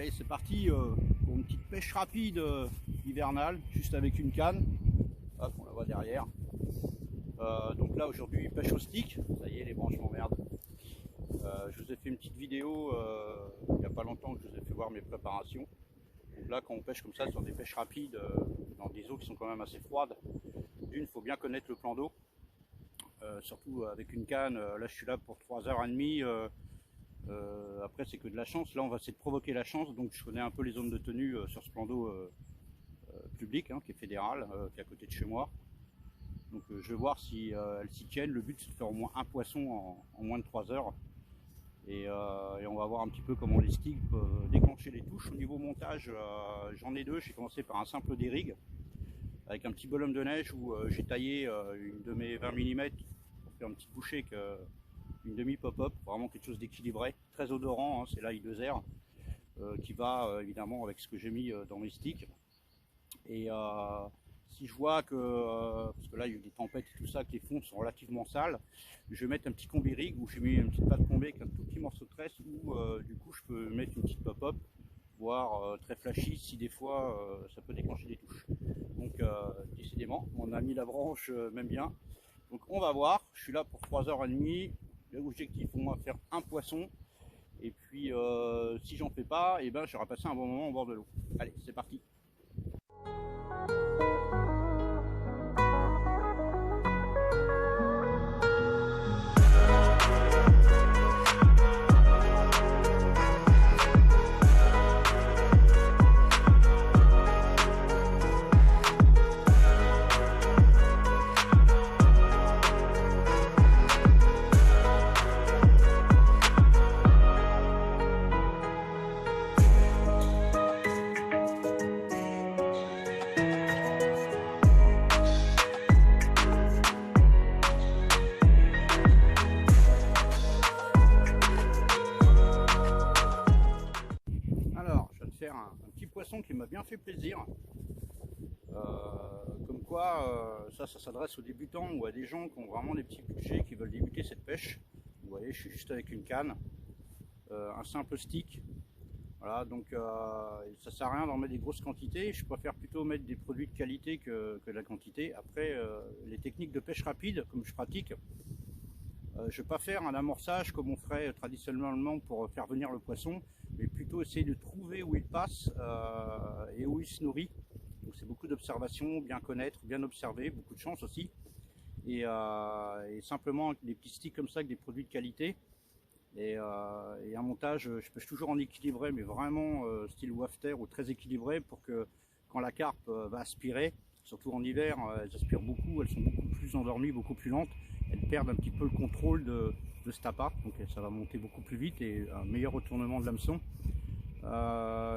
Allez, c'est parti pour une petite pêche rapide hivernale, juste avec une canne. Hop, on la voit derrière. Donc là, aujourd'hui, pêche au stick. Ça y est, les branches m'emmerdent. Je vous ai fait une petite vidéo il n'y a pas longtemps que je vous ai fait voir mes préparations. Donc là, quand on pêche comme ça sur des pêches rapides, dans des eaux qui sont quand même assez froides, d'une, il faut bien connaître le plan d'eau. Surtout avec une canne, là je suis là pour 3h30. Après c'est que de la chance, là on va essayer de provoquer la chance, donc je connais un peu les zones de tenue sur ce plan d'eau public, hein, qui est fédéral, qui est à côté de chez moi. Donc je vais voir si elles s'y tiennent. Le but c'est de faire au moins un poisson en moins de 3 heures. Et on va voir un petit peu comment les sticks peuvent déclencher les touches. Au niveau montage, j'en ai deux. J'ai commencé par un simple dérigue avec un petit bonhomme de neige où j'ai taillé une de mes 20 mm pour faire une petite bouchée avec une demi pop-up, vraiment quelque chose d'équilibré, très odorant, hein, c'est l'ail de zère qui va évidemment avec ce que j'ai mis dans mes sticks. Et si je vois que, parce que là il y a eu des tempêtes et tout ça, que les fonds sont relativement sales, je vais mettre un petit combi rig où j'ai mis une petite pâte tombée avec un tout petit morceau de tresse où du coup je peux mettre une petite pop-up, voire très flashy si des fois ça peut déclencher des touches. Donc décidément, mon ami la branche m'aime bien. Donc on va voir, je suis là pour 3h30. L'objectif pour moi faire un poisson. Et puis si j'en fais pas, et ben j'aurai passé un bon moment au bord de l'eau. Allez, c'est parti. Un petit poisson qui m'a bien fait plaisir. Comme quoi, ça s'adresse aux débutants ou à des gens qui ont vraiment des petits budgets, qui veulent débuter cette pêche. Vous voyez, je suis juste avec une canne, un simple stick. Voilà, donc ça sert à rien d'en mettre des grosses quantités. Je préfère plutôt mettre des produits de qualité que de la quantité. Après, les techniques de pêche rapide, comme je pratique, je ne vais pas faire un amorçage comme on ferait traditionnellement pour faire venir le poisson, mais plutôt essayer de trouver où il passe et où il se nourrit. Donc c'est beaucoup d'observation, bien connaître, bien observer, beaucoup de chance aussi. Et simplement des petits sticks comme ça avec des produits de qualité. Et un montage, je pêche toujours en équilibré, mais vraiment style wafter ou très équilibré pour que quand la carpe va aspirer, surtout en hiver, elles aspirent beaucoup, elles sont beaucoup plus endormies, beaucoup plus lentes. Elles perdent un petit peu le contrôle de cet appât, donc ça va monter beaucoup plus vite et un meilleur retournement de l'hameçon.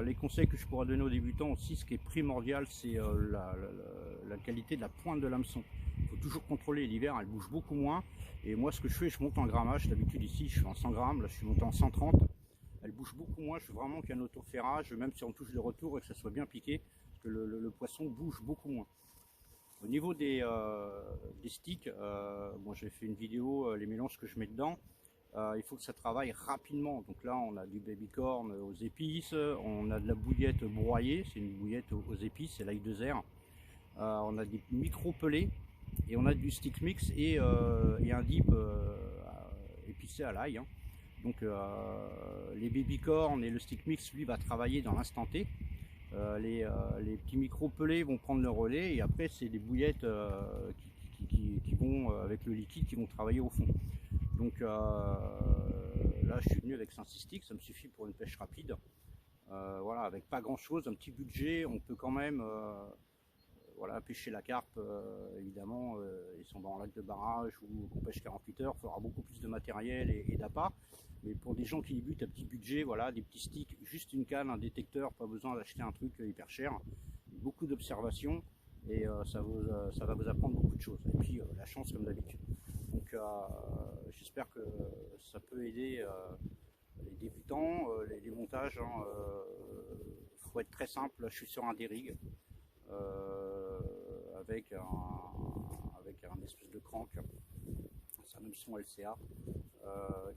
Les conseils que je pourrais donner aux débutants aussi, ce qui est primordial, c'est la qualité de la pointe de l'hameçon. Il faut toujours contrôler, l'hiver elle bouge beaucoup moins, et moi ce que je fais, je monte en grammage. D'habitude ici je suis en 100 grammes, là je suis monté en 130. Elle bouge beaucoup moins, je veux vraiment qu'il y ait un autoferrage, même si on touche de retour et que ça soit bien piqué, parce que le poisson bouge beaucoup moins. Au niveau des sticks, bon, j'ai fait une vidéo, les mélanges que je mets dedans, il faut que ça travaille rapidement. Donc là on a du baby corn aux épices, on a de la bouillette broyée, c'est une bouillette aux épices, c'est l'ail de zère, on a des micro pelés et on a du stick mix et un dip épicé à l'ail, hein. Donc les baby corn et le stick mix lui va travailler dans l'instant T. Les petits micros pelés vont prendre le relais et après c'est des bouillettes qui vont avec le liquide qui vont travailler au fond. Donc là je suis venu avec 5-6 sticks, ça me suffit pour une pêche rapide. Voilà, avec pas grand chose, un petit budget, on peut quand même voilà, pêcher la carpe. Évidemment, ils sont dans un lac de barrage ou qu'on pêche 48 heures, il faudra beaucoup plus de matériel et d'appât. Mais pour des gens qui débutent à petit budget, voilà, des petits sticks, juste une canne, un détecteur, pas besoin d'acheter un truc hyper cher. Beaucoup d'observations et ça va vous apprendre beaucoup de choses. Et puis la chance comme d'habitude. Donc j'espère que ça peut aider les débutants, les montages. Hein, faut être très simple. Là, je suis sur un dérigue avec un espèce de crank c'est un hameçon LCA,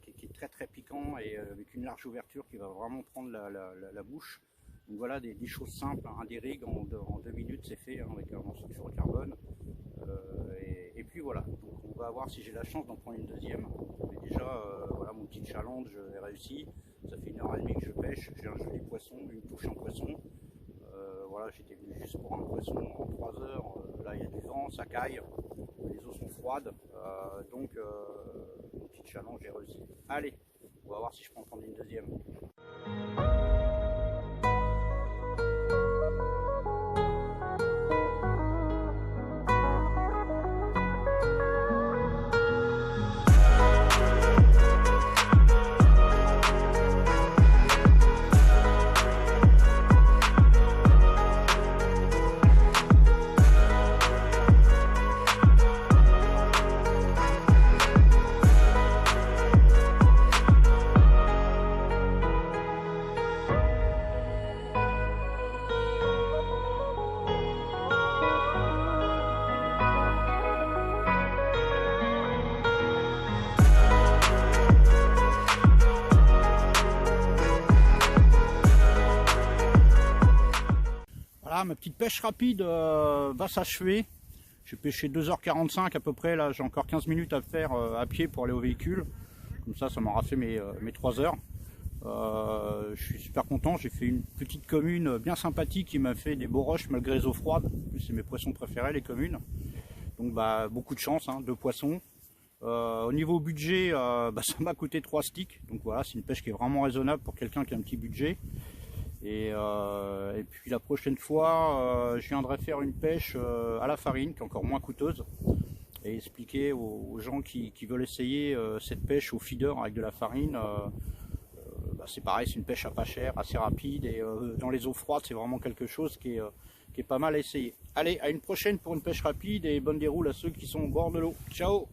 qui est très très piquant et avec une large ouverture qui va vraiment prendre la bouche. Donc voilà des choses simples, hein, des rigs en 2 minutes c'est fait, hein, avec un morceau de fluorocarbone. Et puis voilà, donc on va voir si j'ai la chance d'en prendre une deuxième. Mais déjà, voilà mon petit challenge est réussi. Ça fait 1h30 que je pêche, j'ai un joli poisson, une touche en poisson. Voilà, j'étais venu juste pour un poisson en 3 heures. Là il y a du vent, ça caille, les eaux sont froides, donc mon petit challenge est réussi. Allez, on va voir si je peux en prendre une deuxième. Voilà, ma petite pêche rapide va s'achever. J'ai pêché 2h45 à peu près, là j'ai encore 15 minutes à faire à pied pour aller au véhicule. Comme ça m'aura fait mes 3 heures. Je suis super content, j'ai fait une petite commune bien sympathique qui m'a fait des beaux roches malgré les eaux froides. C'est mes poissons préférés, les communes. Donc bah, beaucoup de chance, hein, 2 poissons. Au niveau budget, ça m'a coûté 3 sticks. Donc voilà, c'est une pêche qui est vraiment raisonnable pour quelqu'un qui a un petit budget. Et puis la prochaine fois, je viendrai faire une pêche à la farine, qui est encore moins coûteuse, et expliquer aux gens qui veulent essayer cette pêche au feeder avec de la farine. C'est pareil, c'est une pêche à pas cher, assez rapide, et dans les eaux froides, c'est vraiment quelque chose qui est pas mal à essayer. Allez, à une prochaine pour une pêche rapide, et bonne déroule à ceux qui sont au bord de l'eau. Ciao!